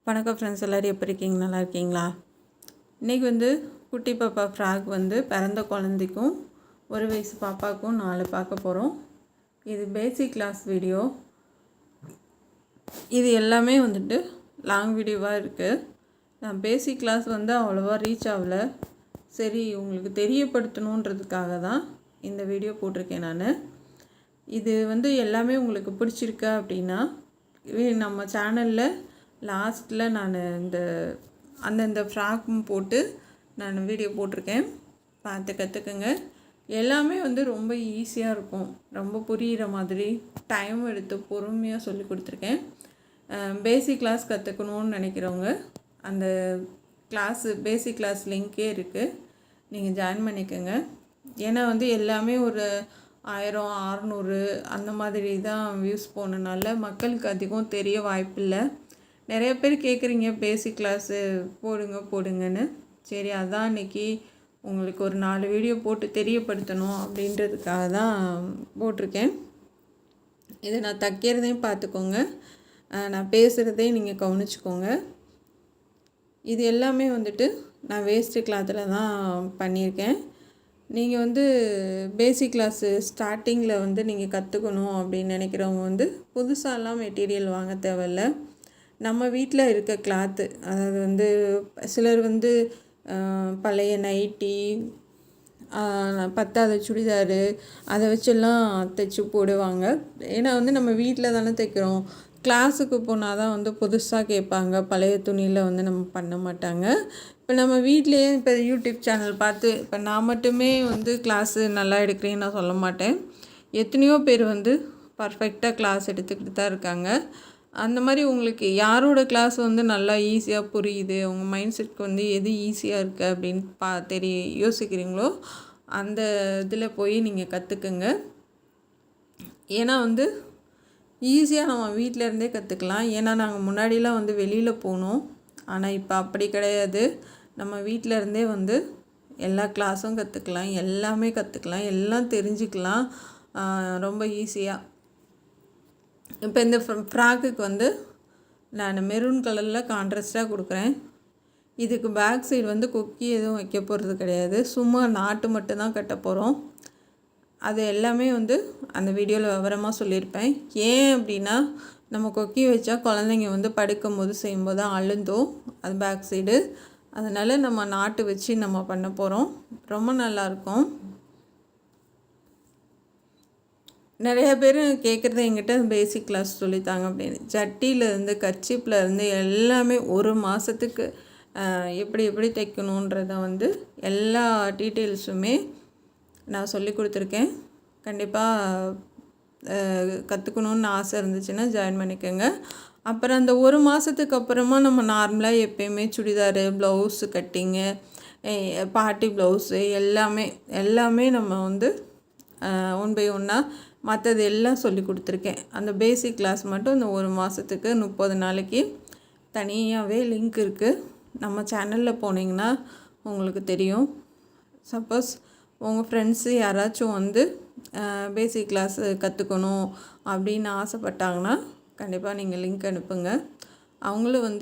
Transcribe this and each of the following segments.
வணக்கம் ஃப்ரெண்ட்ஸ், எல்லோரும் எப்படி இருக்கீங்க? நல்லா இருக்கீங்களா? இன்றைக்கி குட்டி பாப்பா ஃப்ராக் பிறந்த குழந்தைக்கும் 1 வயசு பாப்பாவுக்கும் 4 பார்க்க போகிறோம். இது பேசிக் கிளாஸ் வீடியோ. இது எல்லாமே லாங் வீடியோவாக இருக்குது. நான் பேசிக் கிளாஸ் அவ்வளோவா ரீச் ஆகலை. சரி, உங்களுக்கு தெரியப்படுத்தணுன்றதுக்காக தான் இந்த வீடியோ போட்டிருக்கேன் நான். இது எல்லாமே உங்களுக்கு பிடிச்சிருக்கா அப்படின்னா நம்ம சேனலில் லாஸ்ட்டில் நான் அந்தந்த ஃப்ராக்கும் போட்டு நான் வீடியோ போட்டிருக்கேன், பார்த்து கற்றுக்குங்க. எல்லாமே ரொம்ப ஈஸியாக இருக்கும், ரொம்ப புரிகிற மாதிரி டைம் எடுத்து பொறுமையாக சொல்லி கொடுத்துருக்கேன். பேசிக் கிளாஸ் கற்றுக்கணுன்னு நினைக்கிறவங்க அந்த பேசிக் கிளாஸ் லிங்க்கே இருக்குது, நீங்கள் ஜாயின் பண்ணிக்கோங்க. ஏன்னா எல்லாமே ஒரு 1000 600 அந்த மாதிரி தான் வியூஸ் போனனால மக்களுக்கு அதிகம் தெரிய வாய்ப்பில்லை. நிறைய பேர் கேட்குறீங்க பேசிக் கிளாஸு போடுங்கன்னு. சரி, அதான் இன்றைக்கி உங்களுக்கு ஒரு 4 வீடியோ போட்டு தெரியப்படுத்தணும் அப்படின்றதுக்காக தான் போட்டிருக்கேன். இதை நான் தைக்கிறதையும் பார்த்துக்கோங்க, நான் பேசுகிறதையும் நீங்கள் கவனிச்சுக்கோங்க. இது எல்லாமே நான் வேஸ்ட்டு கிளாத்தில் தான் பண்ணியிருக்கேன். நீங்கள் பேசிக் கிளாஸு ஸ்டார்டிங்கில் நீங்கள் கற்றுக்கணும் அப்படின்னு நினைக்கிறவங்க புதுசாலாம் மெட்டீரியல் வாங்க தேவையில்லை. நம்ம வீட்டில் இருக்க கிளாத்து, அதாவது சிலர் பழைய நைட்டி, பத்தாத சுடிதாரு அதை வச்செல்லாம் தைச்சி போடுவாங்க. ஏன்னா நம்ம வீட்டில் தானே தைக்கிறோம். கிளாஸுக்கு போனால் தான் புதுசாக கேட்பாங்க, பழைய துணியில் நம்ம பண்ண மாட்டாங்க. இப்போ நம்ம வீட்டிலையே இப்போ யூடியூப் சேனல் பார்த்து, இப்போ நான் மட்டுமே கிளாஸு நல்லா எடுக்கிறேன்னு நான் சொல்ல மாட்டேன். எத்தனையோ பேர் பர்ஃபெக்டாக கிளாஸ் எடுத்துக்கிட்டு தான் இருக்காங்க. அந்த மாதிரி உங்களுக்கு யாரோட கிளாஸ் நல்லா ஈஸியாக புரியுது, உங்கள் மைண்ட் செட்க்கு எது ஈஸியாக இருக்குது அப்படின்னு யோசிக்கிறீங்களோ அந்த இதில் போய் நீங்கள் கற்றுக்குங்க. ஏன்னா ஈஸியாக நம்ம வீட்டிலேருந்தே கற்றுக்கலாம். ஏன்னா நாங்கள் முன்னாடிலாம் வெளியில் போனோம், ஆனால் இப்போ அப்படி கிடையாது. நம்ம வீட்டிலேருந்தே எல்லா கிளாஸும் கற்றுக்கலாம், எல்லாமே கற்றுக்கலாம், எல்லாம் தெரிஞ்சுக்கலாம் ரொம்ப ஈஸியாக. இப்போ இந்த ஃப்ராக்குக்கு நான் மெரூன் கலரில் கான்ட்ராஸ்ட்டாக கொடுக்குறேன். இதுக்கு பேக் சைடு கொக்கி எதுவும் வைக்க போகிறது கிடையாது, சும்மா நாட்டு மட்டும்தான் கட்ட போகிறோம். அது எல்லாமே அந்த வீடியோவில் விவரமாக சொல்லியிருப்பேன். ஏன் அப்படின்னா நம்ம கொக்கி வச்சா குழந்தைங்க படுக்கும்போது செய்யும்போது தான் அழுந்தோம் அது பேக் சைடு. அதனால் நம்ம நாட்டு வச்சு நம்ம பண்ண போகிறோம், ரொம்ப நல்லாயிருக்கும். நிறைய பேர் கேட்குறது என்கிட்ட பேசிக் கிளாஸ் சொல்லித்தாங்க அப்படின்னு. ஜட்டியிலேருந்து கர்ச்சீப்லேருந்து எல்லாமே 1 மாதத்துக்கு எப்படி எப்படி தைக்கணுன்றதை எல்லா டீட்டெயில்ஸுமே நான் சொல்லி கொடுத்துருக்கேன். கண்டிப்பாக கற்றுக்கணுன்னு ஆசை இருந்துச்சுன்னா ஜாயின் பண்ணிக்கோங்க. அப்புறம் அந்த 1 மாதத்துக்கு அப்புறமா நம்ம நார்மலாக எப்போயுமே சுடிதாரு, ப்ளவுஸு கட்டிங்கு, பார்ட்டி ப்ளவுஸு எல்லாமே நம்ம 1 பை 1 மற்றது எல்லாம் சொல்லி கொடுத்துருக்கேன். அந்த பேசிக் கிளாஸ் மட்டும் இந்த 1 மாதத்துக்கு 30 நாளைக்கு தனியாகவே லிங்க் இருக்குது. நம்ம சேனலில் போனீங்கன்னா உங்களுக்கு தெரியும். சப்போஸ் உங்கள் ஃப்ரெண்ட்ஸு யாராச்சும் பேசிக் கிளாஸ் கற்றுக்கணும் அப்படின்னு ஆசைப்பட்டாங்கன்னா கண்டிப்பாக நீங்கள் லிங்க் அனுப்புங்க. அவங்களும்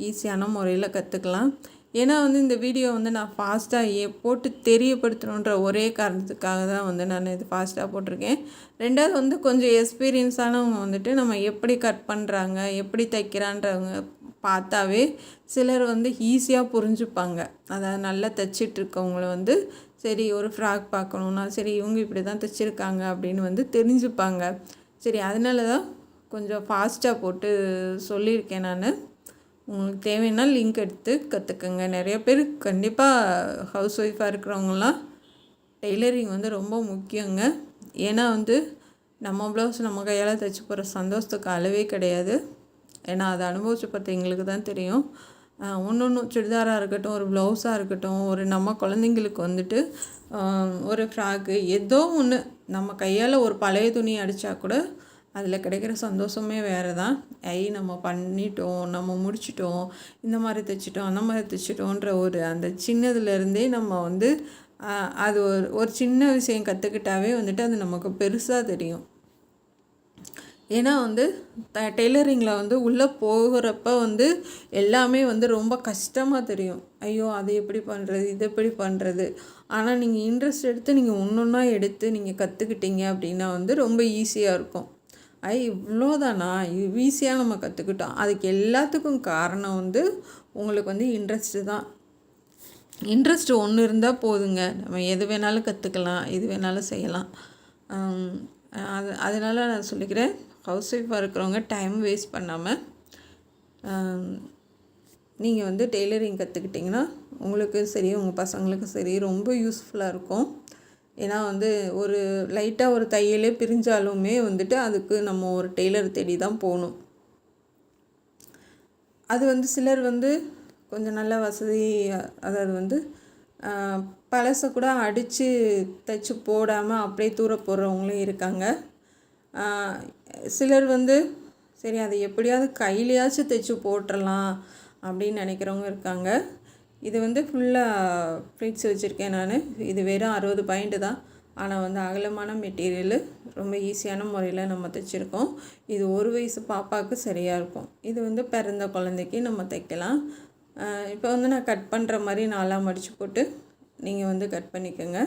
ஈஸியான முறையில் கற்றுக்கலாம். ஏன்னா இந்த வீடியோ நான் ஃபாஸ்ட்டாக போட்டு தெரியப்படுத்தணுன்ற ஒரே காரணத்துக்காக தான் நான் இது ஃபாஸ்ட்டாக போட்டிருக்கேன். ரெண்டாவது கொஞ்சம் எக்ஸ்பீரியன்ஸானவங்க நம்ம எப்படி கட் பண்ணுறாங்க, எப்படி தைக்கிறான்றவங்க பார்த்தாவே சிலர் ஈஸியாக புரிஞ்சுப்பாங்க. அதாவது நல்லா தைச்சிட்ருக்கவங்கள சரி ஒரு ஃப்ராக் பார்க்கணுன்னா சரி இவங்க இப்படி தான் தைச்சிருக்காங்க அப்படின்னு தெரிஞ்சுப்பாங்க. சரி, அதனால தான் கொஞ்சம் ஃபாஸ்ட்டாக போட்டு சொல்லியிருக்கேன் நான். உங்களுக்கு தேவைன்னா லிங்க் எடுத்து கற்றுக்குங்க. நிறைய பேர் கண்டிப்பாக ஹவுஸ் ஒய்ஃபாக இருக்கிறவங்களாம் டெய்லரிங் ரொம்ப முக்கியங்க. ஏன்னா நம்ம ப்ளவுஸ் நம்ம கையால் தைச்சி போகிற சந்தோஷத்துக்கு அளவே கிடையாது. ஏன்னா அதை அனுபவிச்சு பார்த்து எங்களுக்கு தான் தெரியும். ஒன்று சுடிதாராக இருக்கட்டும், ஒரு ப்ளவுஸாக இருக்கட்டும், ஒரு நம்ம குழந்தைங்களுக்கு ஒரு ஃப்ராக்கு ஏதோ ஒன்று நம்ம கையால் ஒரு பழைய துணி அடித்தா கூட அதில் கிடைக்கிற சந்தோஷமே வேறு தான். நம்ம பண்ணிட்டோம், நம்ம முடிச்சிட்டோம், இந்த மாதிரி தைச்சிட்டோம், அந்த மாதிரி தைச்சிட்டோன்ற அந்த சின்னதுலேருந்தே நம்ம அது ஒரு சின்ன விஷயம் கற்றுக்கிட்டாவே அது நமக்கு பெருசாக தெரியும். ஏன்னா வந்து டெய்லரிங்கில் வந்து உள்ளே போகிறப்ப வந்து எல்லாமே வந்து ரொம்ப கஷ்டமாக தெரியும். ஐயோ அது எப்படி பண்ணுறது, இது எப்படி பண்ணுறது. ஆனால் நீங்கள் இன்ட்ரெஸ்ட் எடுத்து நீங்கள் ஒன்றா எடுத்து நீங்கள் கற்றுக்கிட்டீங்க அப்படின்னா வந்து ரொம்ப ஈஸியாக இருக்கும். இவ்வளோதானா, ஈஸியாக நம்ம கற்றுக்கிட்டோம். அதுக்கு எல்லாத்துக்கும் காரணம் வந்து உங்களுக்கு வந்து இன்ட்ரெஸ்ட்டு தான். இன்ட்ரெஸ்ட் ஒன்று இருந்தால் போதுங்க, நம்ம எது வேணாலும் கற்றுக்கலாம், எது வேணாலும் செய்யலாம். அதனால் நான் சொல்லிக்கிறேன், ஹவுஸ் ஒய்ஃபாக இருக்கிறவங்க டைம் வேஸ்ட் பண்ணாமல் நீங்கள் வந்து டெய்லரிங் கற்றுக்கிட்டிங்கன்னா உங்களுக்கும் சரி உங்கள் பசங்களுக்கும் சரி ரொம்ப யூஸ்ஃபுல்லாக இருக்கும். ஏன்னா வந்து ஒரு லைட்டாக ஒரு தையலே பிரிஞ்சாலுமே வந்துட்டு அதுக்கு நம்ம ஒரு டெய்லர் தேடி தான் போகணும். அது வந்து சிலர் வந்து கொஞ்சம் நல்ல வசதி, அதாவது வந்து பழசை கூட அடித்து தைச்சி போடாமல் அப்படியே தூர போடுறவங்களும் இருக்காங்க. சிலர் வந்து சரி அதை எப்படியாவது கையிலையாச்சும் தைச்சி போட்டுடலாம் அப்படின்னு நினைக்கிறவங்க இருக்காங்க. இது வந்து ஃபுல்லாக ஃப்ளீட்ஸ் வச்சுருக்கேன் நான். இது வெறும் 60 பாயிண்ட்டு தான். ஆனால் வந்து அகலமான மெட்டீரியலு ரொம்ப ஈஸியான முறையில் நம்ம தைச்சிருக்கோம். இது 1 வயசு பாப்பாவுக்கு சரியாக இருக்கும். இது வந்து பிறந்த குழந்தைக்கு நம்ம தைக்கலாம். இப்போ வந்து நான் கட் பண்ணுற மாதிரி 4ஆக மடித்து போட்டு நீங்கள் வந்து கட் பண்ணிக்கோங்க.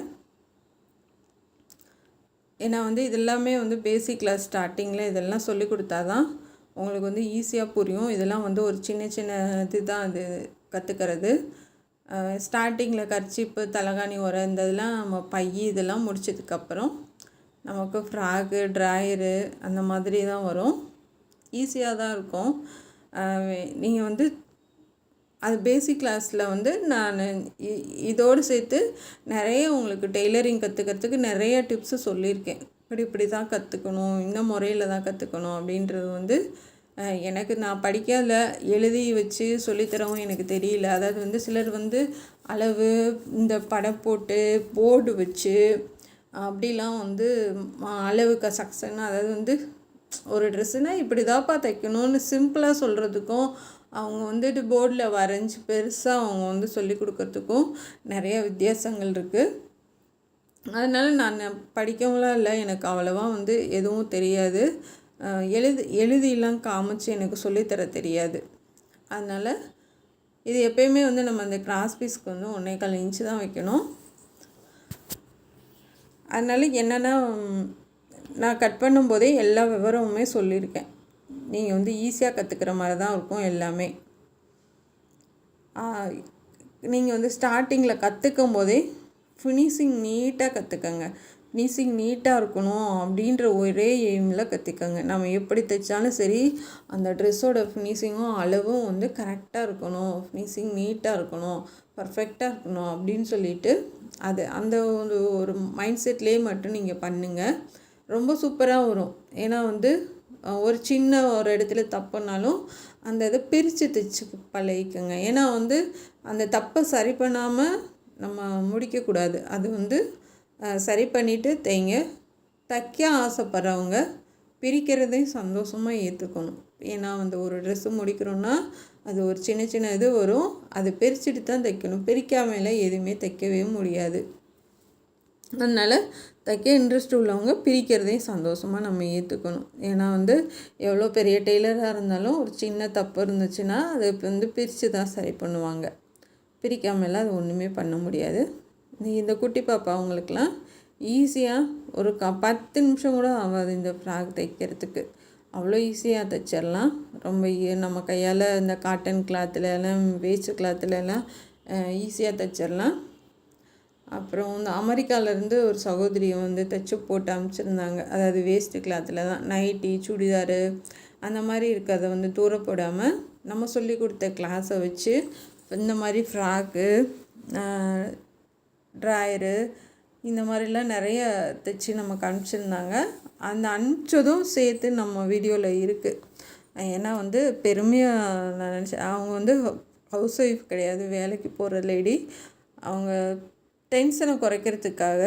ஏன்னா வந்து இதெல்லாமே வந்து பேசிக் கிளாஸ் ஸ்டார்டிங்கில் இதெல்லாம் சொல்லி கொடுத்தா தான் உங்களுக்கு வந்து ஈஸியாக புரியும். இதெல்லாம் வந்து ஒரு சின்ன சின்ன இது தான் அது கற்றுக்கிறது. ஸ்டார்டிங்கில் கர்ச்சீப்பு, தலகாணி உரை இந்த இதெல்லாம் நம்ம இதெல்லாம் முடிச்சதுக்கப்புறம் நமக்கு ஃப்ராக்கு, ட்ராயரு அந்த மாதிரி தான் வரும். ஈஸியாக தான் இருக்கும். நீங்கள் வந்து அது பேசிக் கிளாஸில் வந்து நான் இதோடு சேர்த்து நிறைய உங்களுக்கு டெய்லரிங் கற்றுக்கிறதுக்கு நிறைய டிப்ஸு சொல்லியிருக்கேன். இப்படி தான் கற்றுக்கணும், இந்த முறையில் தான் கற்றுக்கணும் அப்படின்றது வந்து எனக்கு நான் படிக்காத எழுதி வச்சு சொல்லித்தரவும் எனக்கு தெரியல. அதாவது வந்து சிலர் வந்து அளவு இந்த படம் போட்டு போர்டு வச்சு அப்படிலாம் வந்து அளவுக்கு சக்சன், அதாவது வந்து ஒரு ட்ரெஸ்ஸுனால் இப்படி தான்ப்பா தைக்கணும்னு சிம்பிளாக சொல்கிறதுக்கும் அவங்க வந்துட்டு போர்டில் வரைஞ்சி பெருசாக அவங்க வந்து சொல்லி கொடுக்கறதுக்கும் நிறைய வித்தியாசங்கள் இருக்குது. அதனால் நான் படிக்கவும்லாம் இல்லை, எனக்கு அவ்வளோவா வந்து எதுவும் தெரியாது. எழுதிலாம் காமிச்சு எனக்கு சொல்லித்தர தெரியாது. அதனால் இது எப்பயுமே வந்து நம்ம அந்த கிராஸ் பீஸ்க்கு வந்து 1.25 இன்ச்சு தான் வைக்கணும். அதனால் என்னென்னா நான் கட் பண்ணும்போதே எல்லா விவரமுமே சொல்லியிருக்கேன். நீங்கள் வந்து ஈஸியாக கற்றுக்கிற மாதிரி தான் இருக்கும் எல்லாமே. நீங்கள் வந்து ஸ்டார்டிங்கில் கற்றுக்கும் போதே ஃபினிஷிங் நீட்டாக கற்றுக்கங்க. ஃபினிஷிங் நீட்டாக இருக்கணும் அப்படின்ற ஒரே எய்மில் கற்றுக்கங்க. நம்ம எப்படி தைச்சாலும் சரி அந்த ட்ரெஸ்ஸோட ஃபினிஷிங்கும் அளவும் வந்து கரெக்டாக இருக்கணும், ஃபினிஷிங் நீட்டாக இருக்கணும், பர்ஃபெக்டாக இருக்கணும் அப்படின்னு சொல்லிட்டு அது அந்த ஒரு மைண்ட் செட்லேயே மட்டும் நீங்கள் பண்ணுங்கள். ரொம்ப சூப்பராக வரும். ஏன்னா வந்து ஒரு சின்ன ஒரு இடத்துல தப்புனாலும் அந்த இதை பிரித்து தைச்சி பழகிக்கங்க. ஏன்னா வந்து அந்த தப்பை சரி பண்ணாமல் நம்ம முடிக்கக்கூடாது. அது வந்து சரி பண்ணிவிட்டு தைங்க. தைக்க ஆசைப்படுறவங்க பிரிக்கிறதையும் சந்தோஷமாக ஏற்றுக்கணும். ஏன்னா வந்து ஒரு ட்ரெஸ்ஸு முடிக்கிறோன்னா அது ஒரு சின்ன சின்ன இது வரும், அது பிரிச்சுட்டு தான் தைக்கணும். பிரிக்காமல் எதுவுமே தைக்கவே முடியாது. அதனால் தைக்க இன்ட்ரெஸ்ட் உள்ளவங்க பிரிக்கிறதையும் சந்தோஷமாக நம்ம ஏற்றுக்கணும். ஏன்னா வந்து எவ்வளோ பெரிய டெய்லராக இருந்தாலும் ஒரு சின்ன தப்பு இருந்துச்சுன்னா அதை வந்து பிரித்து தான் சரி பண்ணுவாங்க. பிரிக்காமலாம் அது ஒன்றுமே பண்ண முடியாது. இந்த குட்டி பாப்பா அவங்களுக்கெலாம் ஈஸியாக ஒரு 10 நிமிஷம் கூட ஆகாது இந்த ஃப்ராக் தைக்கிறதுக்கு. அவ்வளோ ஈஸியாக தைச்சிடலாம். ரொம்ப நம்ம கையால் இந்த காட்டன் கிளாத்துலலாம், வேஸ்ட் கிளாத்துலலாம் ஈஸியாக தைச்சிடலாம். அப்புறம் இந்த அமெரிக்காவிலேருந்து ஒரு சகோதரியை வந்து தைச்சி போட்டு அனுப்பிச்சிருந்தாங்க. அதாவது வேஸ்ட்டு கிளாத்தில் தான் நைட்டி, சுடிதாரு அந்த மாதிரி இருக்கிறத வந்து தூர போடாமல் நம்ம சொல்லி கொடுத்த கிளாஸை வச்சு இந்த மாதிரி ஃப்ராக்கு, ட்ராயரு இந்த மாதிரிலாம் நிறைய தைச்சி நமக்கு அனுப்பிச்சிருந்தாங்க. அந்த அனுப்பிச்சதும் சேர்த்து நம்ம வீடியோவில் இருக்குது. ஏன்னா வந்து பெருமையாக நான் நினச்சேன். அவங்க வந்து ஹவுஸ் ஒய்ஃப் கிடையாது, வேலைக்கு போகிற லேடி. அவங்க டென்ஷனை குறைக்கிறதுக்காக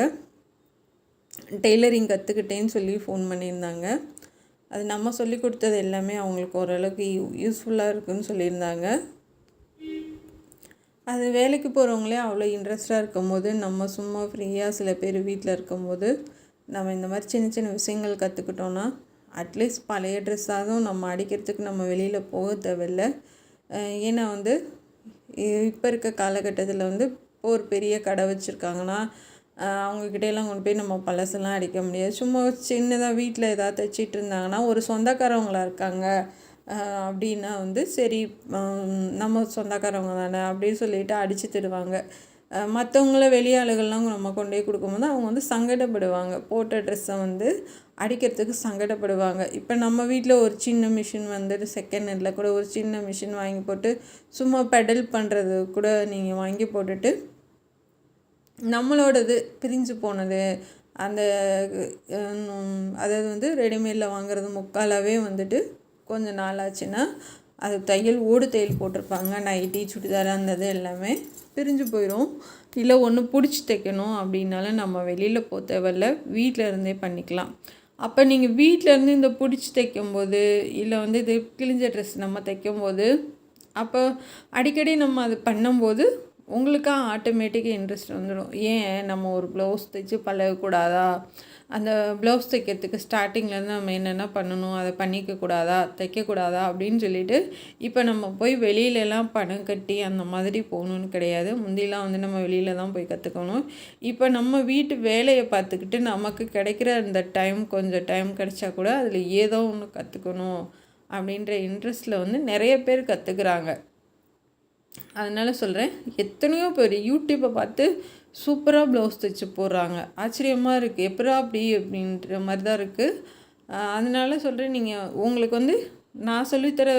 டெய்லரிங் கற்றுக்கிட்டேன்னு சொல்லி ஃபோன் பண்ணியிருந்தாங்க. அது நம்ம சொல்லி கொடுத்தது எல்லாமே அவங்களுக்கு ஓரளவுக்கு யூஸ்ஃபுல்லாக இருக்குதுன்னு சொல்லியிருந்தாங்க. அது வேலைக்கு போகிறவங்களே அவ்வளோ இன்ட்ரெஸ்டாக இருக்கும்போது நம்ம சும்மா ஃப்ரீயாக சில பேர் வீட்டில் இருக்கும்போது நம்ம இந்த மாதிரி சின்ன சின்ன விஷயங்கள் கற்றுக்கிட்டோன்னா அட்லீஸ்ட் பழைய ட்ரெஸ்ஸாகவும் நம்ம அடிக்கிறதுக்கு நம்ம வெளியில் போக தேவையில்ல. ஏன்னா வந்து இப்போ இருக்க காலகட்டத்தில் வந்து ஒரு பெரிய கடை வச்சுருக்காங்கன்னா அவங்கக்கிட்டையெல்லாம் கொண்டு போய் நம்ம பழசெல்லாம் அடிக்க முடியாது. சும்மா சின்னதாக வீட்டில் ஏதாவது தைச்சிட்டு இருந்தாங்கன்னா ஒரு சொந்தக்காரவங்களாக இருக்காங்க அப்படின்னா வந்து சரி நம்ம சொந்தக்காரவங்க தானே அப்படின்னு சொல்லிட்டு அடித்து தருவாங்க. மற்றவங்கள வெளியாளுகள்லாம் நம்ம கொண்டு போய் கொடுக்கும்போது அவங்க வந்து சங்கடப்படுவாங்க, போட்ட ட்ரெஸ்ஸை வந்து அடிக்கிறதுக்கு சங்கடப்படுவாங்க. இப்போ நம்ம வீட்டில் ஒரு சின்ன மிஷின் வந்துட்டு செகண்ட் ஹேண்டில் கூட ஒரு சின்ன மிஷின் வாங்கி போட்டு சும்மா பெடல் பண்ணுறது கூட நீங்கள் வாங்கி போட்டுட்டு நம்மளோடது பிரிஞ்சு போனது அந்த அதாவது வந்து ரெடிமேடில் வாங்குறது முக்காலாகவே வந்துட்டு கொஞ்சம் நாள் ஆச்சுன்னா அது தையல் ஓடு தையல் போட்டிருப்பாங்க, நைட்டி சுடிதார் அந்த இது எல்லாமே பிரிஞ்சு போயிடும். இல்லை ஒன்று பிடிச்சி தைக்கணும் அப்படின்னாலும் நம்ம வெளியில் போக தேவையில்ல, வீட்டில் இருந்தே பண்ணிக்கலாம். அப்போ நீங்கள் வீட்டிலேருந்து இந்த பிடிச்சி தைக்கும்போது இல்லை வந்து இது கிழிஞ்ச ட்ரெஸ் நம்ம தைக்கும்போது அப்போ அடிக்கடி நம்ம அது பண்ணும்போது உங்களுக்காக ஆட்டோமேட்டிக்காக இன்ட்ரெஸ்ட் வந்துடும். ஏன் நம்ம ஒரு ப்ளவுஸ் தைச்சி பழகக்கூடாதா, அந்த ப்ளவுஸ் தைக்கிறதுக்கு ஸ்டார்டிங்லேருந்து நம்ம என்னென்ன பண்ணணும் அதை பண்ணிக்கக்கூடாதா தைக்கக்கூடாதா அப்படின்னு சொல்லிட்டு இப்போ நம்ம போய் வெளியிலலாம் பணம் கட்டி அந்த மாதிரி போகணுன்னு கிடையாது. முந்திலாம் வந்து நம்ம வெளியில் தான் போய் கற்றுக்கணும். இப்போ நம்ம வீட்டு வேலையை பார்த்துக்கிட்டு நமக்கு கிடைக்கிற அந்த டைம் கொஞ்சம் டைம் கிடைச்சா கூட அதில் ஏதோ ஒன்று கற்றுக்கணும் அப்படின்ற இன்ட்ரெஸ்ட்டில் வந்து நிறைய பேர் கற்றுக்குறாங்க. அதனால் சொல்கிறேன், எத்தனையோ பேர் யூடியூப்பை பார்த்து சூப்பராக ப்ளவுஸ் தைச்சி போடுறாங்க. ஆச்சரியமாக இருக்குது, எப்படா அப்படி அப்படின்ற மாதிரி தான் இருக்குது. அதனால சொல்கிறேன், நீங்கள் உங்களுக்கு வந்து நான் சொல்லித்தர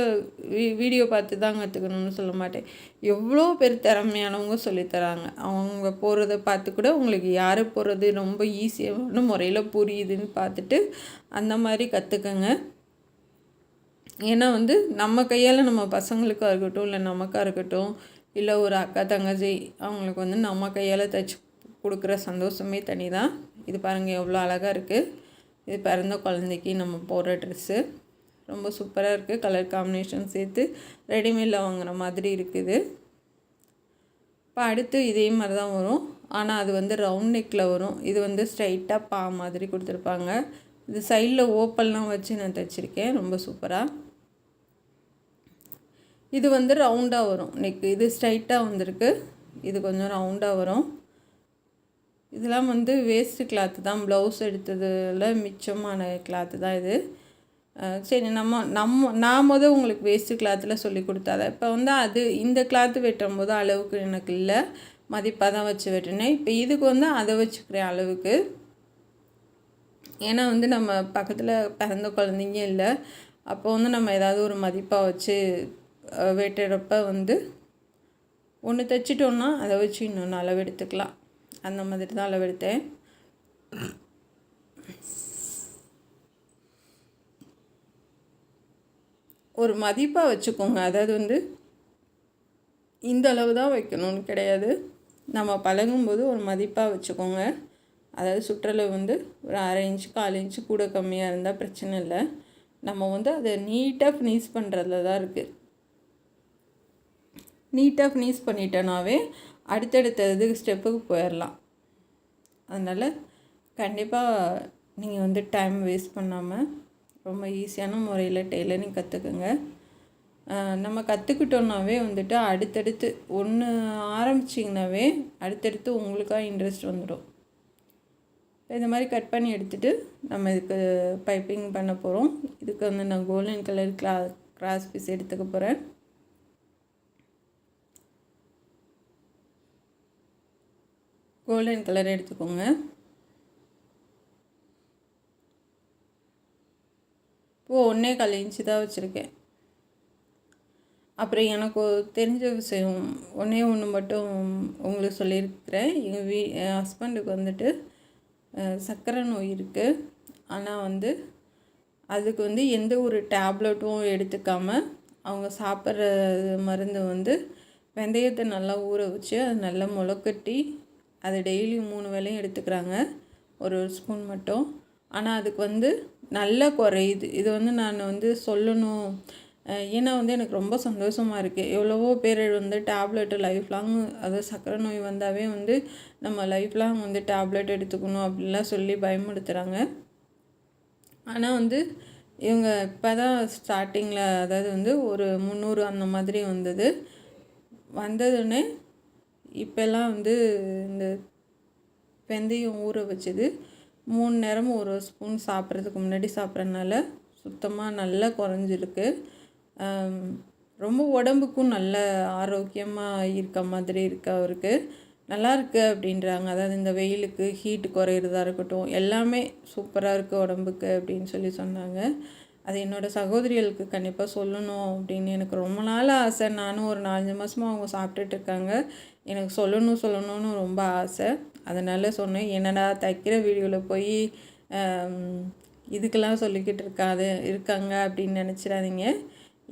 வீடியோ பார்த்து தான் கற்றுக்கணும்னு சொல்ல மாட்டேன். எவ்வளோ பேர் திறமையானவங்க சொல்லித்தராங்க. அவங்க போகிறத பார்த்து கூட உங்களுக்கு யார் போகிறது ரொம்ப ஈஸியான முறையில் புரியுதுன்னு பார்த்துட்டு அந்த மாதிரி கற்றுக்கங்க. ஏன்னா வந்து நம்ம கையால் நம்ம பசங்களுக்காக இருக்கட்டும் இல்லை நமக்காக இருக்கட்டும் இல்லை ஒரு அக்கா தங்கச்சி அவங்களுக்கு வந்து நம்ம கையால் தைச்சி கொடுக்குற சந்தோஷமே தனி தான். இது பாருங்கள் எவ்வளோ அழகாக இருக்குது. இது பிறந்த குழந்தைக்கு நம்ம போடுற ட்ரெஸ்ஸு ரொம்ப சூப்பராக இருக்குது. கலர் காம்பினேஷன் சேர்த்து ரெடிமேடில் வாங்குகிற மாதிரி இருக்குது. இப்போ அடுத்து இதே மாதிரி தான் வரும், ஆனால் அது வந்து ரவுண்ட் நெக்கில் வரும். இது வந்து ஸ்ட்ரைட்டாக பா மாதிரி கொடுத்துருப்பாங்க. இது சைடில் ஓப்பல்லாம் வச்சு நான் தைச்சிருக்கேன், ரொம்ப சூப்பராக. இது வந்து ரவுண்டாக வரும் நெக்கு, இது ஸ்ட்ரைட்டாக வந்திருக்கு, இது கொஞ்சம் ரவுண்டாக வரும். இதெல்லாம் வந்து வேஸ்ட்டு கிளாத்து தான், ப்ளவுஸ் எடுத்ததில் மிச்சமான கிளாத்து தான் இது. சரி நான் உங்களுக்கு வேஸ்ட்டு கிளாத்தில் சொல்லி கொடுத்தாத. இப்போ வந்து அது இந்த கிளாத்து வெட்டும் போது அளவுக்கு எனக்கு இல்லை, மதிப்பாக தான் வச்சு வெட்டினேன். இப்போ இதுக்கு வந்து அதை வச்சுக்கிறேன் அளவுக்கு. ஏன்னா வந்து நம்ம பக்கத்தில் பிறந்த குழந்தைங்க இல்லை, அப்போ வந்து நம்ம ஏதாவது ஒரு மதிப்பாக வச்சு வெட்டுறப்ப வந்து ஒன்று தைச்சிட்டோன்னா அதை வச்சு இன்னொன்று அளவு எடுத்துக்கலாம். அந்த மாதிரி தான் அளவு எடுத்தேன். ஒரு மதிப்பாக வச்சுக்கோங்க. அதாவது வந்து இந்த அளவு தான் வைக்கணும்னு கிடையாது, நம்ம பழகும்போது ஒரு மதிப்பாக வச்சுக்கோங்க. அதாவது சுற்றளவு வந்து ஒரு 1/2 இன்ச்சு 4 இன்ச்சு கூட கம்மியாக இருந்தால் பிரச்சனை இல்லை. நம்ம வந்து அதை நீட்டாக ஃபினிஷ் பண்ணுறதுல தான் இருக்குது. நீட்டாக ஃபினிஷ் பண்ணிட்டோன்னாவே அடுத்தடுத்த ஸ்டெப்புக்கு போயிடலாம். அதனால் கண்டிப்பாக நீங்கள் வந்து டைம் வேஸ்ட் பண்ணாமல் ரொம்ப ஈஸியான முறையில் டெய்லரிங் கற்றுக்குங்க. நம்ம கற்றுக்கிட்டோன்னாவே வந்துட்டு அடுத்தடுத்து ஒன்று ஆரம்பிச்சிங்கனாவே அடுத்தடுத்து உங்களுக்காக இன்ட்ரெஸ்ட் வந்துடும். இந்த மாதிரி கட் பண்ணி எடுத்துகிட்டு நம்ம இதுக்கு பைப்பிங் பண்ண போகிறோம். இதுக்கு வந்து நான் கோல்டன் கலர் கிராஸ் பீஸ் எடுத்துக்க போகிறேன். கோல்டன் கலர் எடுத்துக்கோங்க. இப்போது 1.25 இன்ச்சு தான் வச்சுருக்கேன். அப்புறம் எனக்கு தெரிஞ்ச விஷயம் ஒன்று மட்டும் உங்களுக்கு சொல்லியிருக்கிறேன். என் ஹஸ்பண்டுக்கு வந்துட்டு சர்க்கரை நோய் இருக்குது. ஆனால் வந்து அதுக்கு வந்து எந்த ஒரு டேப்லெட்டும் எடுத்துக்காமல் அவங்க சாப்பிட்ற மருந்து வந்து வெந்தயத்தை நல்லா ஊற வச்சு அது நல்லா முளைக்கட்டி அதை டெய்லி 3 வேளையும் எடுத்துக்கிறாங்க, ஒரு ஸ்பூன் மட்டும். ஆனால் அதுக்கு வந்து நல்லா குறையுது. இது வந்து நான் வந்து சொல்லணும், ஏன்னா வந்து எனக்கு ரொம்ப சந்தோஷமாக இருக்குது. எவ்வளவோ பேர் வந்து டேப்லெட்டு லைஃப் லாங், அதாவது சர்க்கரை நோய் வந்தாவே வந்து நம்ம லைஃப் லாங் வந்து டேப்லெட் எடுத்துக்கணும் அப்படின்லாம் சொல்லி பயமுறுத்துகிறாங்க. ஆனால் வந்து இவங்க இப்போ தான் ஸ்டார்டிங்கில், அதாவது வந்து ஒரு 300 அந்த மாதிரி வந்ததுன்னே இப்போல்லாம் வந்து இந்த வெந்தயம் ஊற வச்சது 3 நேரமும் ஒரு ஸ்பூன் சாப்பிட்றதுக்கு முன்னாடி சாப்பிட்றதுனால சுத்தமாக நல்லா குறைஞ்சிருக்கு. ரொம்ப உடம்புக்கும் நல்ல ஆரோக்கியமாக இருக்க மாதிரி இருக்குது அவருக்கு. நல்லா இருக்குது அப்படின்றாங்க. அதாவது இந்த வெயிலுக்கு ஹீட்டு குறையிறதா இருக்கட்டும், எல்லாமே சூப்பராக இருக்குது உடம்புக்கு அப்படின்னு சொன்னாங்க. அது என்னோடய சகோதரிகளுக்கு கண்டிப்பாக சொல்லணும் அப்படின்னு எனக்கு ரொம்ப நாள் ஆசை. நானும் ஒரு 4-5 மாதமாக அவங்க சாப்பிட்டுட்டு இருக்காங்க. எனக்கு சொல்லணும்னு ரொம்ப ஆசை. அதனால் சொன்னேன். என்னடா தைக்கிற வீடியோவில் போய் இதுக்கெல்லாம் சொல்லிக்கிட்டு இருக்காங்க அப்படின்னு நினச்சிடாதீங்க.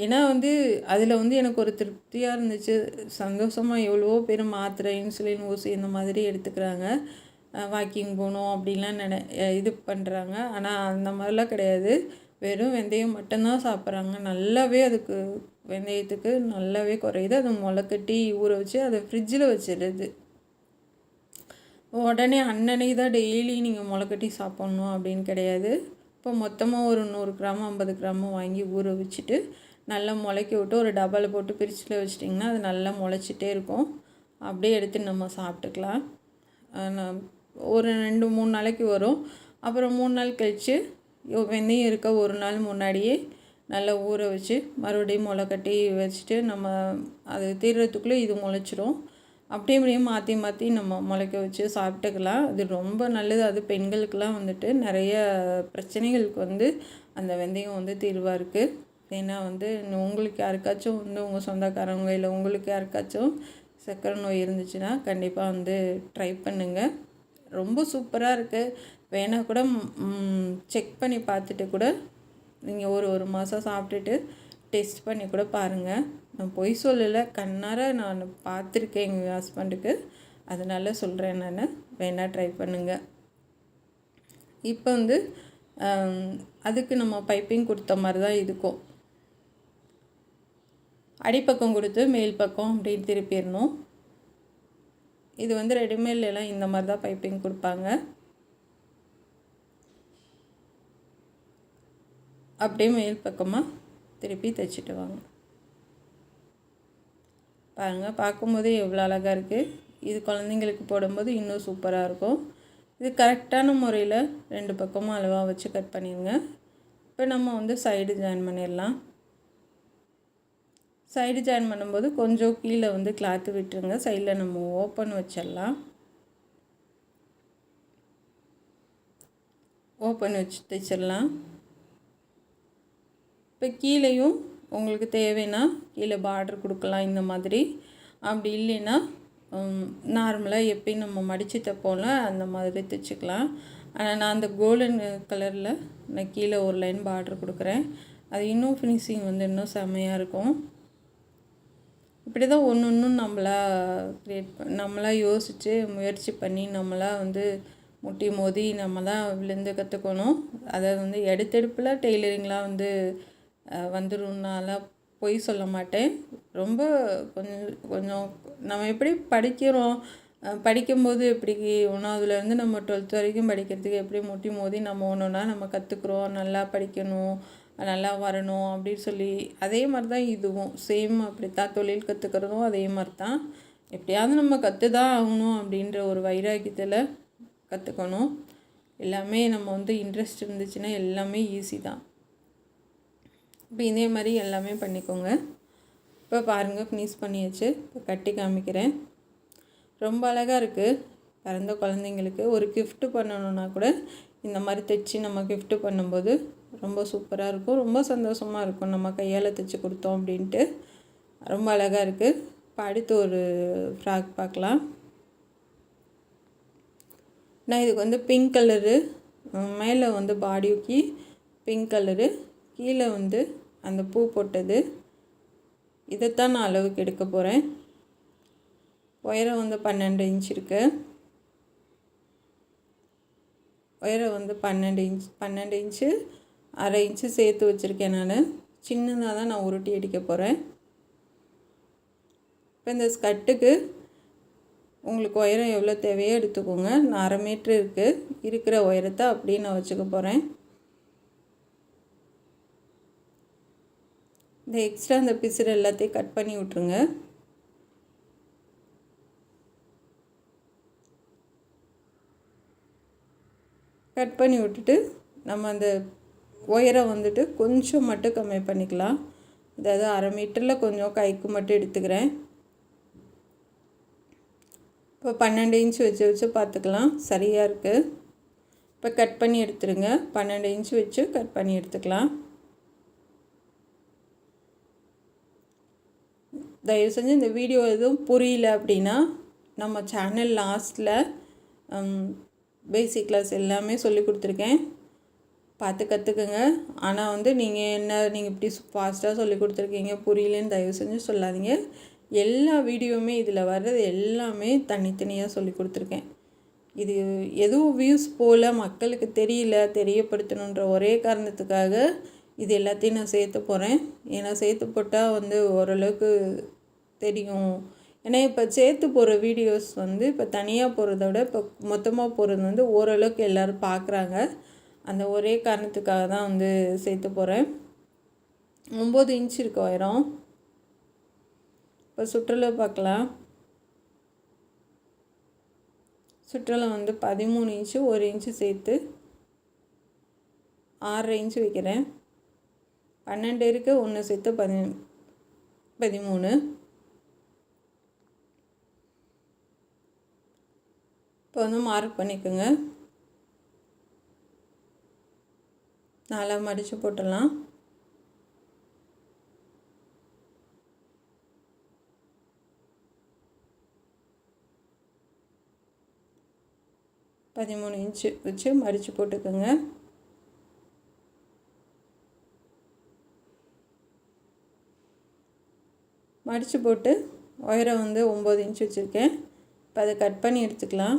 ஏன்னா வந்து அதில் வந்து எனக்கு ஒரு திருப்தியாக இருந்துச்சு. சந்தோஷமாக எவ்வளவோ பேர் மாத்திரை, இன்சுலின் ஊசி இந்த மாதிரி எடுத்துக்கிறாங்க. வாக்கிங் போகணும் அப்படின்லாம் இது பண்ணுறாங்க. ஆனால் அந்த மாதிரிலாம் கிடையாது. வெறும் வெந்தயம் மட்டும்தான் சாப்பிட்றாங்க. நல்லாவே அதுக்கு வெந்தயத்துக்கு நல்லாவே குறையுது. அதை முளைக்கட்டி ஊற வச்சு அதை ஃப்ரிட்ஜில் வச்சிடுறது. உடனே அன்னன்னைக்கு தான் டெய்லி நீங்கள் முளைக்கட்டி சாப்பிட்ணும் அப்படின்னு கிடையாது. இப்போ மொத்தமாக ஒரு 100 கிராம் 50 கிராமும் வாங்கி ஊற வச்சுட்டு நல்லா முளைக்க விட்டு ஒரு டப்பாவில் போட்டு பிரிட்ஜில் வச்சிட்டிங்கன்னா அது நல்லா முளைச்சிட்டே இருக்கும். அப்படியே எடுத்து நம்ம சாப்பிட்டுக்கலாம். ஒரு 2-3 நாளைக்கு வரும். அப்புறம் 3 நாள் கழித்து வெந்தயம் இருக்க ஒரு நாள் முன்னாடியே நல்லா ஊற வச்சு மறுபடியும் முளை கட்டி வச்சுட்டு நம்ம அது தீர்றதுக்குள்ளே இது முளைச்சிரும். அப்படியே மாற்றி நம்ம முளைக்க வச்சு சாப்பிட்டுக்கலாம். அது ரொம்ப நல்லது. அது பெண்களுக்கெலாம் வந்துட்டு நிறைய பிரச்சனைகளுக்கு அந்த வெந்தயம் தீர்வாக இருக்குது. ஏன்னா உங்களுக்கு யாருக்காச்சும் உங்கள் சொந்தக்காரங்க இல்லை உங்களுக்கு யாருக்காச்சும் சர்க்கரை நோய் இருந்துச்சுன்னா கண்டிப்பாக ட்ரை பண்ணுங்கள். ரொம்ப சூப்பராக இருக்குது. வேணால் கூட செக் பண்ணி பார்த்துட்டு கூட நீங்கள் ஒரு மாதம் சாப்பிட்டுட்டு டெஸ்ட் பண்ணி கூட பாருங்கள். நான் பொய் சொல்லலை, கண்ணார நான் பார்த்துருக்கேன் எங்கள் ஹஸ்பண்டுக்கு. அதனால சொல்கிறேன் நான். வேணால் ட்ரை பண்ணுங்கள். இப்போ அதுக்கு நம்ம பைப்பிங் கொடுத்த மாதிரி தான் இருக்கும். அடிப்பக்கம் கொடுத்து மேல் பக்கம் அப்படின்னு திருப்பிடணும். இது ரெடிமேட்லாம் இந்த மாதிரி தான் பைப்பிங் கொடுப்பாங்க. அப்படியே மேல் பக்கமாக திருப்பி தைச்சிட்டு வாங்க. பாருங்கள், பார்க்கும்போதே எவ்வளோ அழகாக இருக்குது. இது குழந்தைங்களுக்கு போடும்போது இன்னும் சூப்பராக இருக்கும். இது கரெக்டான முறையில் 2 பக்கமும் அளவாக வச்சு கட் பண்ணிடுங்க. இப்போ நம்ம சைடு ஜாயின் பண்ணிடலாம். சைடு ஜாயின் பண்ணும்போது கொஞ்சம் கீழே கிளாத்து விட்டுருங்க. சைடில் நம்ம ஓப்பன் வச்சிடலாம். ஓப்பன் வச்சு தைச்சிடலாம். இப்போ கீழேயும் உங்களுக்கு தேவைன்னா கீழே பார்டர் கொடுக்கலாம் இந்த மாதிரி. அப்படி இல்லைன்னா நார்மலாக எப்பயும் நம்ம மடித்து தைப்போம்ல அந்த மாதிரி தைச்சிக்கலாம். ஆனால் நான் அந்த கோல்டன் கலரில் நான் கீழே ஒரு லைன் பார்டர் கொடுக்குறேன். அது இன்னும் ஃபினிஷிங் இன்னும் செம்மையாக இருக்கும். இப்படி தான் ஒன்று நம்மளாக யோசித்து முயற்சி பண்ணி நம்மளாக முட்டி மோதி நம்ம தான் விழுந்து கற்றுக்கணும். அதாவது எடுத்தெடுப்பில் டெய்லரிங்லாம் வந்துடும்னால பொய் சொல்ல மாட்டேன். ரொம்ப கொஞ்சம் நம்ம எப்படி படிக்கும்போது எப்படி 1வதுலேருந்து நம்ம 12th வரைக்கும் படிக்கிறதுக்கு எப்படி முட்டி மோதி நம்ம ஒன்றுனா நம்ம கற்றுக்குறோம். நல்லா படிக்கணும், நல்லா வரணும் அப்படின்னு சொல்லி, அதே மாதிரி தான் இதுவும் சேம் அப்படி தான். தொழில் கற்றுக்கிறதும் அதே மாதிரி தான். எப்படியாவது நம்ம கற்று தான் ஆகணும் அப்படின்ற ஒரு வைராக்கியத்தில் கற்றுக்கணும். எல்லாமே நம்ம இன்ட்ரெஸ்ட் இருந்துச்சுன்னா எல்லாமே ஈஸி தான். இப்போ இதே மாதிரி எல்லாமே பண்ணிக்கோங்க. இப்போ பாருங்கள், ஃபினிஷ் பண்ணியாச்சு. இப்போ கட்டி காமிக்கிறேன். ரொம்ப அழகாக இருக்குது. பிறந்த குழந்தைங்களுக்கு ஒரு கிஃப்ட் பண்ணணுன்னா கூட இந்த மாதிரி தைச்சி நம்ம கிஃப்ட் பண்ணும்போது ரொம்ப சூப்பராக இருக்கும். ரொம்ப சந்தோஷமாக இருக்கும் நம்ம கையால் தைச்சி கொடுத்தோம் அப்படின்ட்டு. ரொம்ப அழகாக இருக்குது. இப்போ அடுத்து ஒரு ஃப்ராக் பார்க்கலாம். நான் இதுக்கு பிங்க் கலரு மேலே பாடிக்கு பிங்க் கலரு, கீழே அந்த பூ போட்டது, இதைத்தான் நான் அளவுக்கு எடுக்க போகிறேன். உயரம் 12 இன்ச் இருக்குது. உயரம் 12 இன்ச்சு 1/2 இன்ச்சு சேர்த்து வச்சுருக்கேன். நான் சின்னதாக தான் நான் உருட்டி அடிக்க போகிறேன். இப்போ இந்த ஸ்கர்ட்டுக்கு உங்களுக்கு உயரம் எவ்வளோ தேவையோ எடுத்துக்கோங்க. நான் 1/2 மீட்ரு இருக்கிற உயரத்தை அப்படியே நான் வச்சுக்க போகிறேன். இந்த எக்ஸ்ட்ரா இந்த பிசுறு எல்லாத்தையும் கட் பண்ணி விட்ருங்க. கட் பண்ணி விட்டுட்டு நம்ம அந்த உயரம் வந்துட்டு கொஞ்சம் மட்டும் கம்மி பண்ணிக்கலாம். அதாவது 1/2 மீட்டரில் கொஞ்சம் கைக்கு மட்டும் எடுத்துக்கிறேன். இப்போ 12 இன்ச்சு வச்சு பார்த்துக்கலாம். சரியாக இருக்குது. இப்போ கட் பண்ணி எடுத்துருங்க. 12 இன்ச்சு வச்சு கட் பண்ணி எடுத்துக்கலாம். தயவு செஞ்சு இந்த வீடியோ எதுவும் புரியல அப்படின்னா நம்ம சேனல் லாஸ்ட்டில் பேசிக் கிளாஸ் எல்லாமே சொல்லி கொடுத்துருக்கேன், பார்த்து கற்றுக்குங்க. ஆனால் வந்து நீங்கள் இப்படி ஃபாஸ்ட்டாக சொல்லி கொடுத்துருக்கீங்க புரியலன்னு தயவு செஞ்சு சொல்லாதீங்க. எல்லா வீடியோவுமே இதில் வர்றது எல்லாமே தனித்தனியாக சொல்லி கொடுத்துருக்கேன். இது எதுவும் வியூஸ் போல் மக்களுக்கு தெரியப்படுத்தணுன்ற ஒரே காரணத்துக்காக இது எல்லாத்தையும் நான் சேர்த்து போகிறேன். ஏன்னா சேர்த்து போட்டால் வந்து ஓரளவுக்கு தெரியும். ஏன்னா இப்போ சேர்த்து போகிற வீடியோஸ் வந்து இப்போ தனியாக போகிறத விட இப்போ மொத்தமாக போகிறது வந்து ஓரளவுக்கு எல்லோரும் பார்க்குறாங்க. அந்த ஒரே காரணத்துக்காக தான் வந்து சேர்த்து போகிறேன். 9 இன்ச்சு இருக்கு உயரம். இப்போ சுற்றளவு பார்க்கலாம். சுற்றளவு வந்து 13 இன்ச்சு, 1 இன்ச்சு சேர்த்து 6.5 இன்ச்சு வைக்கிறேன். 12 இருக்குது, 1 சேர்த்து 13. இப்போ வந்து மார்க் பண்ணிக்கோங்க. 4 மடித்து போட்டுடலாம். பதிமூணு இன்ச்சு வச்சு மடித்து போட்டுக்கோங்க. மடித்து போட்டு உயரம் வந்து 9 இன்ச்சு வச்சுருக்கேன். இப்போ அதை கட் பண்ணி எடுத்துக்கலாம்.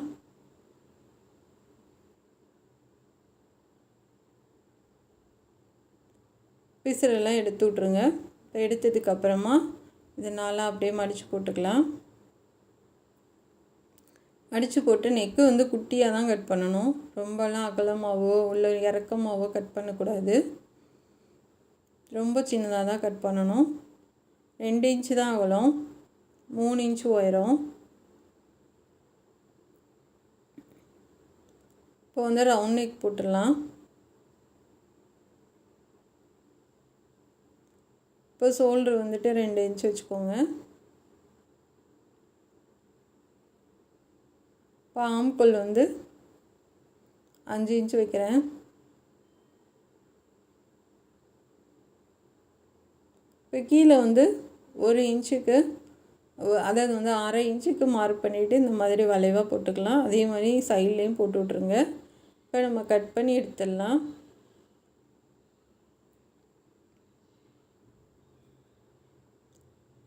பிசுறெல்லாம் எடுத்து விட்ருங்க. இப்போ எடுத்ததுக்கப்புறமா இது 4 அப்படியே மடித்து போட்டுக்கலாம். மடித்து போட்டு நெக்கு வந்து குட்டியாக தான் கட் பண்ணணும். ரொம்பலாம் அகலமாகவோ உள்ள இறக்கமாகவோ கட் பண்ணக்கூடாது. ரொம்ப சின்னதாக தான் கட் பண்ணணும். 2 இன்ச்சு தான் அகலம், 3 இன்ச்சு உயரம். இப்போ வந்து ரவுண்ட் நெக் போட்டுடலாம். இப்போ ஷோல்டர் வந்துட்டு 2 இன்ச்சு வச்சுக்கோங்க. இப்போ ஆம்கோல் வந்து 5 இன்ச்சு வைக்கிறேன். இப்போ கீழே வந்து 1 இன்ச்சுக்கு, அதாவது வந்து 1/2 இன்ச்சுக்கு மார்க் பண்ணிவிட்டு இந்த மாதிரி வளைவாக போட்டுக்கலாம். அதே மாதிரி சைட்லேயும் போட்டு விட்ருங்க. இப்போ நம்ம கட் பண்ணி எடுத்துடலாம்.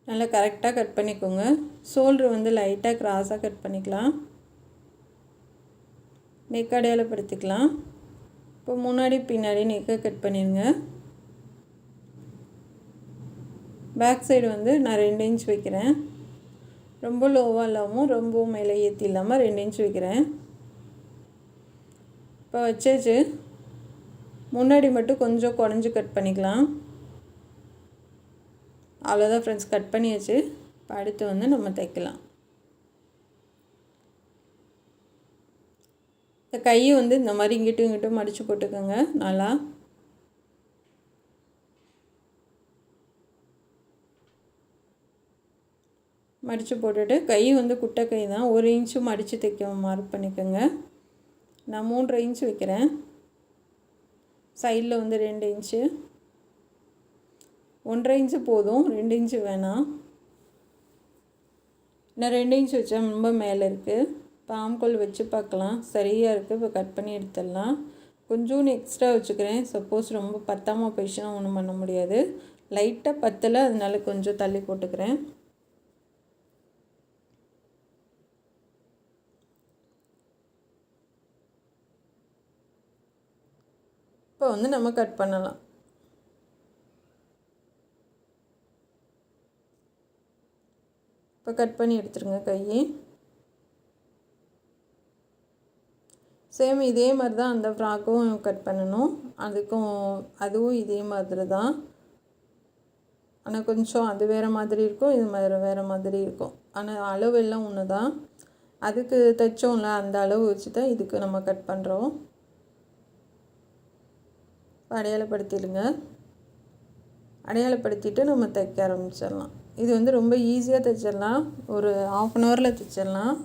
நல்லா கரெக்டாக கட் பண்ணிக்கோங்க. ஷோல்டர் வந்து லைட்டாக கிராஸாக கட் பண்ணிக்கலாம். நெக் அடையாளப்படுத்திக்கலாம். இப்போ முன்னாடி பின்னாடி நெக்கை கட் பண்ணிடுங்க. பேக் சைடு வந்து நான் 2 இன்ச் வைக்கிறேன். ரொம்ப லோவாக இல்லாமல் ரொம்ப மேலே ஏற்றி இல்லாமல் 2 இன்ச் வைக்கிறேன். இப்போ வச்சாச்சு. முன்னாடி மட்டும் கொஞ்சம் குறைஞ்சி கட் பண்ணிக்கலாம். அவ்வளோதான் ஃப்ரெண்ட்ஸ், கட் பண்ணியாச்சு. இப்போ அடுத்து வந்து நம்ம தைக்கலாம். இந்த கையை வந்து இந்த மாதிரி இங்கிட்டும் மடித்து போட்டுக்கோங்க. நல்லா மடித்து போட்டுட்டு, கை வந்து குட்டை கை தான், 1 இன்ச்சு மடித்து தைக்க மார்க் பண்ணிக்கோங்க. நான் 3.5 இன்ச்சு வைக்கிறேன். சைடில் வந்து 2 இன்ச்சு, 1.5 இன்ச்சு போதும், 2 இன்ச்சு வேணாம். நான் 2 இன்ச்சு வச்சேன், ரொம்ப மேலே இருக்குது. இப்போ ஆம்கோல் வச்சு பார்க்கலாம். சரியாக இருக்குது. இப்போ கட் பண்ணி எடுத்துடலாம். கொஞ்சோண்டு எக்ஸ்ட்ரா வச்சுக்கிறேன். சப்போஸ் ரொம்ப பத்தாமல் போயிடுச்சுன்னா ஒன்றும் பண்ண முடியாது. லைட்டாக பத்தலை, அதனால கொஞ்சம் தள்ளி போட்டுக்கிறேன். இப்போ வந்து நம்ம கட் பண்ணலாம். இப்போ கட் பண்ணி எடுத்துருங்க கையை. சேம் இதே மாதிரி தான் அந்த ஃப்ராக்கும் கட் பண்ணணும். அதுவும் இதே மாதிரி தான். ஆனால் கொஞ்சம் அது வேறு மாதிரி இருக்கும், இது வேறு மாதிரி இருக்கும். ஆனால் அளவு எல்லாம் ஒன்று தான். அதுக்கு தைச்சோம்ல அந்த அளவு வச்சு தான் இதுக்கு நம்ம கட் பண்ணுறோம். அடையாளப்படுத்திடுங்க. அடையாளப்படுத்திட்டு நம்ம தைக்க ஆரம்பிச்சிடலாம். இது வந்து ரொம்ப ஈஸியாக தைச்சிடலாம், ஒரு 1/2 ஹவரில் தைச்சிடலாம்.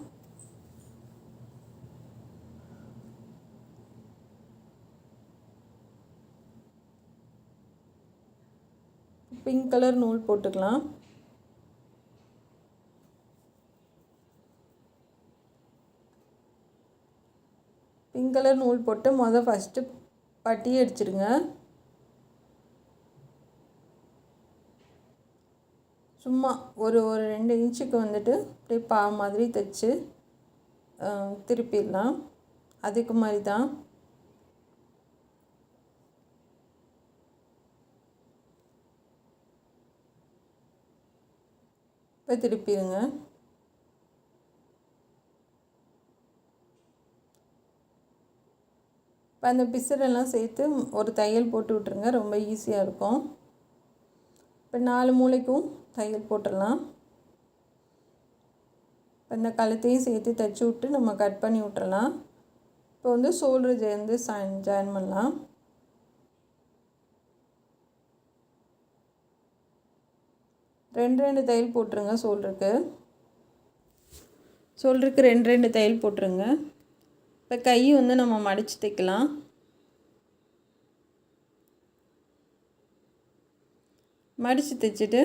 பிங்க் கலர் நூல் போட்டுக்கலாம். பிங்க் கலர் நூல் போட்டு ஃபஸ்ட்டு பட்டி அடிச்சிடுங்க. சும்மா ஒரு 2 இன்ச்சுக்கு வந்துட்டு அப்படியே பாவு மாதிரி தைச்சு திருப்பிடலாம். அதுக்கு மாதிரி தான். இப்போ திருப்பிடுங்க. இப்போ அந்த பிசரெல்லாம் சேர்த்து ஒரு தையல் போட்டு விட்ருங்க, ரொம்ப ஈஸியாக இருக்கும். இப்போ 4 மூலைக்கும் தையல் போட்டுடலாம். இப்போ இந்த கழுத்தையும் சேர்த்து தைச்சி விட்டு நம்ம கட் பண்ணி விட்டுறலாம். இப்போ வந்து ஷோல்டர் வந்து ஜாயின் பண்ணலாம். ரெண்டு தையல் போட்டுருங்க. ஷோல்டருக்கு 2 தையல் போட்டுருங்க. இப்போ கை வந்து நம்ம மடித்து தைக்கலாம். மடித்து தைச்சிட்டு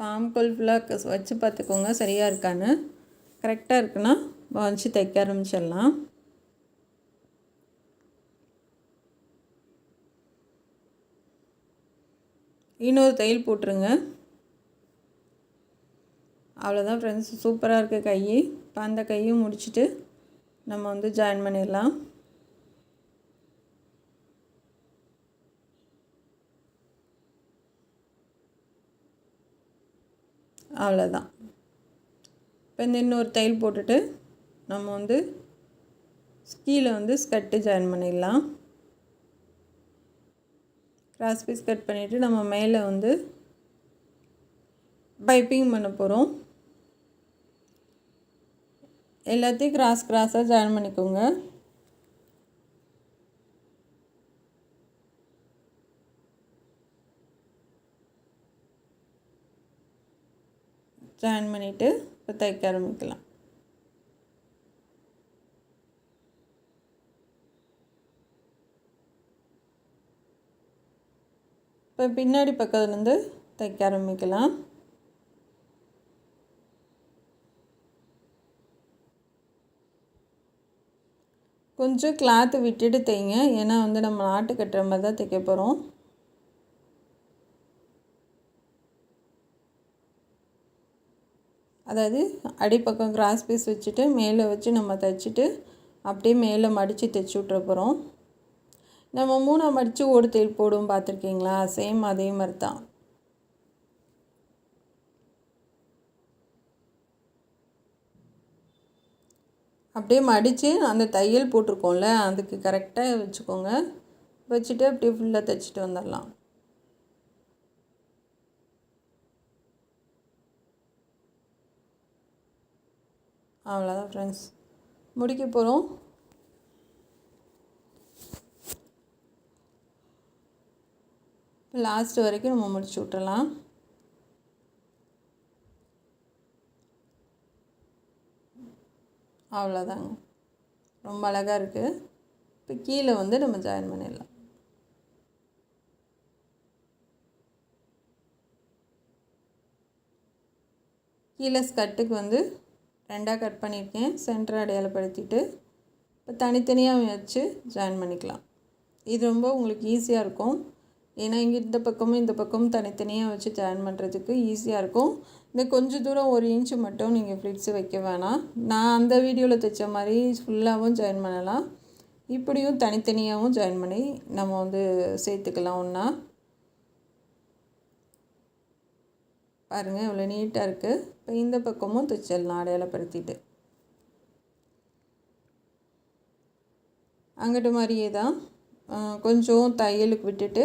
பாம்கோல் ஃபுல்லாக வச்சு பார்த்துக்கோங்க சரியாக இருக்கான்னு. கரெக்டாக இருக்குன்னா வச்சு தைக்க ஆரம்பிச்சிடலாம். இன்னொரு தையல் போட்டுருங்க. அவ்வளோதான் ஃப்ரெண்ட்ஸ், சூப்பராக இருக்குது கை. இப்போ அந்த கையும் முடிச்சுட்டு நம்ம வந்து ஜாயின் பண்ணிடலாம். அவ்வளோதான். இப்போ இந்த இன்னொரு தையல் போட்டுட்டு நம்ம வந்து கீழே வந்து ஸ்கர்ட்டு ஜாயின் பண்ணிடலாம். கிராஸ் பீஸ் கட் பண்ணிவிட்டு நம்ம மேலே வந்து பைப்பிங் பண்ண போகிறோம். எல்லாத்தையும் கிராஸாக ஜாயின் பண்ணிக்கோங்க. ஜாயின் பண்ணிவிட்டு இப்போ தைக்க ஆரம்பிக்கலாம். இப்போ பின்னாடி பக்கத்துலேருந்து தைக்க ஆரம்பிக்கலாம். கொஞ்சம் கிளாத்து விட்டுட்டு தைங்க, ஏன்னா வந்து நம்ம நாட்டு கட்டுற மாதிரி தான் தைக்க போகிறோம். அதாவது அடிப்பக்கம் கிராஸ் பீஸ் வச்சுட்டு மேலே வச்சு நம்ம தைச்சிட்டு அப்படியே மேலே மடித்து தைச்சி விட்ற போகிறோம். நம்ம 3 மடித்து ஓடு தையல் போடுவோம், பார்த்துருக்கீங்களா? சேம் அதே மாதிரி தான். அப்படியே மடித்து அந்த தையல் போட்டிருக்கோம்ல அதுக்கு கரெக்டாக வச்சுக்கோங்க. வச்சுட்டு அப்படியே ஃபுல்லாக தைச்சிட்டு வந்துடலாம். அவ்வளோதான் ஃப்ரெண்ட்ஸ், முடிக்க போகிறோம். லாஸ்ட் வரைக்கும் நம்ம முடிச்சு விட்டுறலாம். அவ்வளோதாங்க, ரொம்ப அழகாக இருக்குது. இப்போ கீழே வந்து நம்ம ஜாயின் பண்ணிடலாம். கீழே ஸ்கர்ட்டுக்கு வந்து 2ஆக கட் பண்ணியிருக்கேன். சென்டர் அடையாளப்படுத்திட்டு இப்போ தனித்தனியாக வச்சு ஜாயின் பண்ணிக்கலாம். இது ரொம்ப உங்களுக்கு ஈஸியாக இருக்கும். ஏன்னா இங்கே இந்த பக்கமும் தனித்தனியாக வச்சு ஜாயின் பண்ணுறதுக்கு ஈஸியாக இருக்கும். இந்த கொஞ்சம் தூரம் 1 இன்ச்சு மட்டும் நீங்கள் ஃப்ளிட்ஸு வைக்க வேணாம். நான் அந்த வீடியோவில் தைச்ச மாதிரி ஃபுல்லாகவும் ஜாயின் பண்ணலாம். இப்படியும் தனித்தனியாகவும் ஜாயின் பண்ணி நம்ம வந்து சேர்த்துக்கலாம் ஒன்றா. பாருங்கள் இவ்வளோ நீட்டாக இருக்குது. இப்போ இந்த பக்கமும் தைச்சிடலாம் அடையாளப்படுத்திட்டு. அங்கிட்ட மாதிரியே தான் கொஞ்சம் தையலுக்கு விட்டுட்டு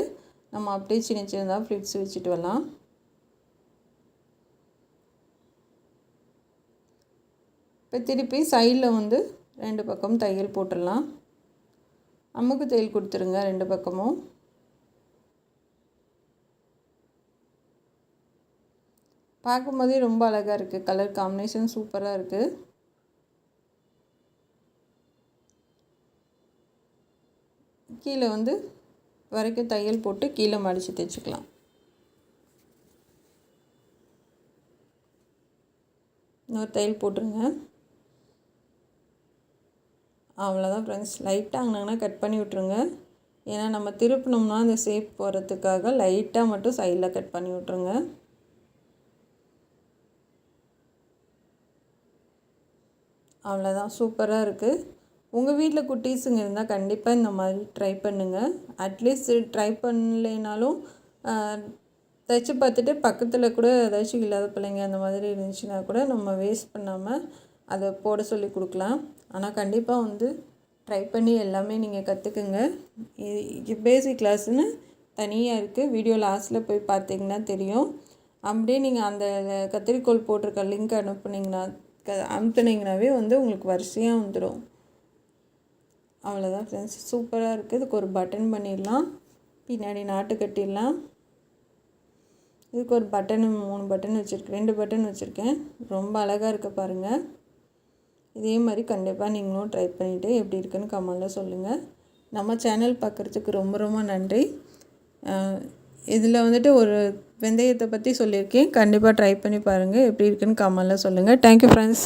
நம்ம அப்படியே சின்னதாக ஃப்ளிட்ஸ் வச்சுட்டு வரலாம். இப்போ திருப்பி சைடில் வந்து 2 பக்கம் தையல் போட்டுடலாம். அமுக்கு தையல் கொடுத்துருங்க 2 பக்கமும். பார்க்கும்போதே ரொம்ப அழகாக இருக்குது. கலர் காம்பினேஷன் சூப்பராக இருக்குது. கீழே வந்து வரைக்கும் தையல் போட்டு கீழே மடித்து தைச்சிக்கலாம். இன்னொரு தையல் போட்டுருங்க. அவ்வளோதான் ஃப்ரெண்ட்ஸ். லைட்டாக அங்கனா கட் பண்ணி விட்ருங்க. ஏன்னா நம்ம திருப்பினோம்னா அந்த ஷேப் போகிறதுக்காக லைட்டாக மட்டும் சைடில் கட் பண்ணி விட்ருங்க. அவ்வளோதான், சூப்பராக இருக்குது. உங்கள் வீட்டில் குட்டீஸுங்க இருந்தால் கண்டிப்பாக இந்த மாதிரி ட்ரை பண்ணுங்கள். அட்லீஸ்ட் ட்ரை பண்ணலைனாலும் தைச்சி பார்த்துட்டு பக்கத்தில் கூட ஏதாச்சும் இல்லாத பிள்ளைங்க அந்த மாதிரி இருந்துச்சுன்னா கூட நம்ம வேஸ்ட் பண்ணாமல் அதை போட சொல்லி கொடுக்கலாம். ஆனால் கண்டிப்பாக வந்து ட்ரை பண்ணி எல்லாமே நீங்கள் கற்றுக்குங்க. இது பேசிக் கிளாஸ்னு தனியாக இருக்குது. வீடியோ லாஸ்ட்டில் போய் பார்த்தீங்கன்னா தெரியும். அப்படியே நீங்கள் அந்த கத்திரிக்கோல் போட்டிருக்க லிங்க் அனுப்புனீங்கனாவே வந்து உங்களுக்கு வரிசையாக வந்துடும். அவ்வளோதான் ஃப்ரெண்ட்ஸ், சூப்பராக இருக்குது. இதுக்கு ஒரு பட்டன் பண்ணிடலாம். பின்னாடி நாட்டு கட்டிடலாம். இதுக்கு ஒரு பட்டன் 3 பட்டன் வச்சுருக்கேன், 2 பட்டன் வச்சுருக்கேன். ரொம்ப அழகாக இருக்க பாருங்கள். இதே மாதிரி கண்டிப்பாக நீங்களும் ட்ரை பண்ணிவிட்டு எப்படி இருக்குன்னு கமெண்டில் சொல்லுங்கள். நம்ம சேனல் பார்க்குறதுக்கு ரொம்ப ரொம்ப நன்றி. இதில் வந்துட்டு ஒரு வெந்தயத்தை பற்றி சொல்லியிருக்கேன். கண்டிப்பாக ட்ரை பண்ணி பாருங்கள். எப்படி இருக்குன்னு கமெண்டில் சொல்லுங்கள். Thank you friends.